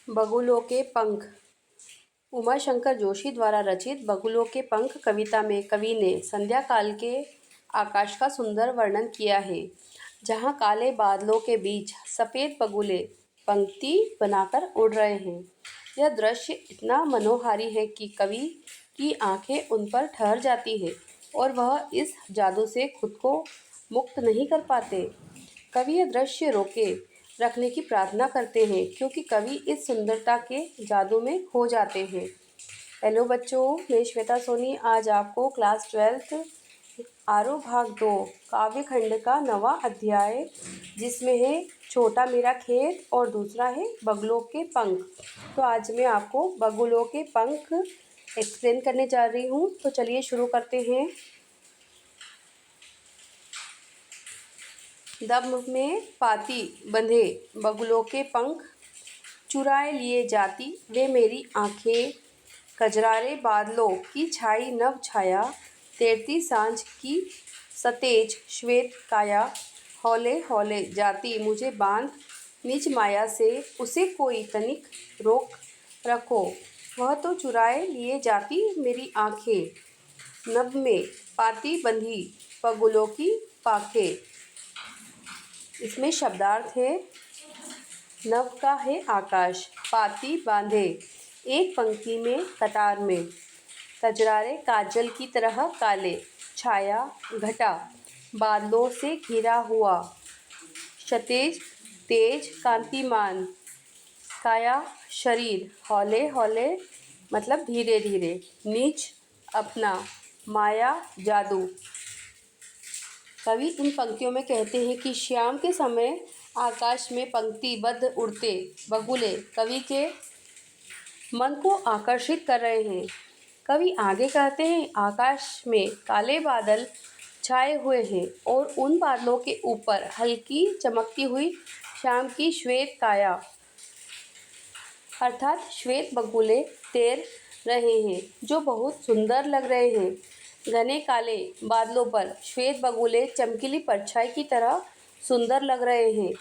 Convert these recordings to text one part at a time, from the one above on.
बगुलों के पंख। उमा शंकर जोशी द्वारा रचित बगुलों के पंख कविता में कवि ने संध्या काल के आकाश का सुंदर वर्णन किया है, जहां काले बादलों के बीच सफ़ेद बगुले पंक्ति बनाकर उड़ रहे हैं। यह दृश्य इतना मनोहारी है कि कवि की आंखें उन पर ठहर जाती है और वह इस जादू से खुद को मुक्त नहीं कर पाते। कवि यह दृश्य रोके रखने की प्रार्थना करते हैं, क्योंकि कवि इस सुंदरता के जादू में खो जाते हैं। हेलो बच्चों, मैं श्वेता सोनी आज आपको क्लास 12th आरो भाग 2 काव्य खंड का 9वां अध्याय, जिसमें है छोटा मेरा खेत और दूसरा है बगुलों के पंख। तो आज मैं आपको बगुलों के पंख एक्सप्लेन करने जा रही हूँ। तो चलिए शुरू करते हैं। दम में पाती बंधे बगुलों के पंख, चुराए लिए जाती वे मेरी आंखें। कजरारे बादलों की छाई नभ छाया, तैरती सांझ की सतेज श्वेत काया। हौले हौले जाती मुझे बांध निज माया से, उसे कोई तनिक रोक रखो, वह तो चुराए लिए जाती मेरी आंखें। नभ में पाती बंधी बगुलों की पाखें। इसमें शब्दार्थ है। नभ का है आकाश, पाती बांधे एक पंक्ति में कतार में। कजरारे काजल की तरह काले, छाया घटा बादलों से घिरा हुआ। सतेज तेज कांतिमान, काया शरीर। हौले हौले मतलब धीरे धीरे। निज अपना, माया जादू। कवि इन पंक्तियों में कहते हैं कि शाम के समय आकाश में पंक्तिबद्ध उड़ते बगुले कवि के मन को आकर्षित कर रहे हैं। कवि आगे कहते हैं, आकाश में काले बादल छाए हुए हैं और उन बादलों के ऊपर हल्की चमकती हुई शाम की श्वेत काया अर्थात श्वेत बगुले तैर रहे हैं, जो बहुत सुंदर लग रहे हैं। घने काले बादलों पर श्वेत बगुले चमकीली परछाई की तरह सुंदर लग रहे हैं।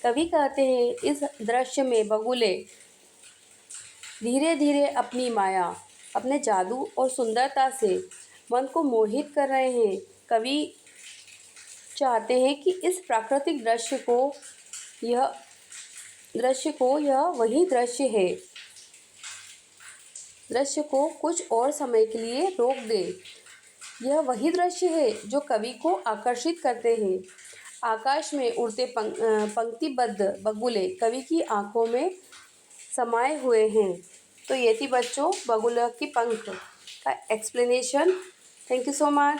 कवि कहते हैं, इस दृश्य में बगुले धीरे धीरे अपनी माया, अपने जादू और सुंदरता से मन को मोहित कर रहे हैं। कवि चाहते हैं कि इस प्राकृतिक यह वही दृश्य है, दृश्य को कुछ और समय के लिए रोक दे। यह वही दृश्य है जो कवि को आकर्षित करते हैं। आकाश में उड़ते पंक्तिबद्ध बगुले कवि की आंखों में समाये हुए हैं। तो ये थी बच्चों बगुलों की पंख का explanation. Thank you so much.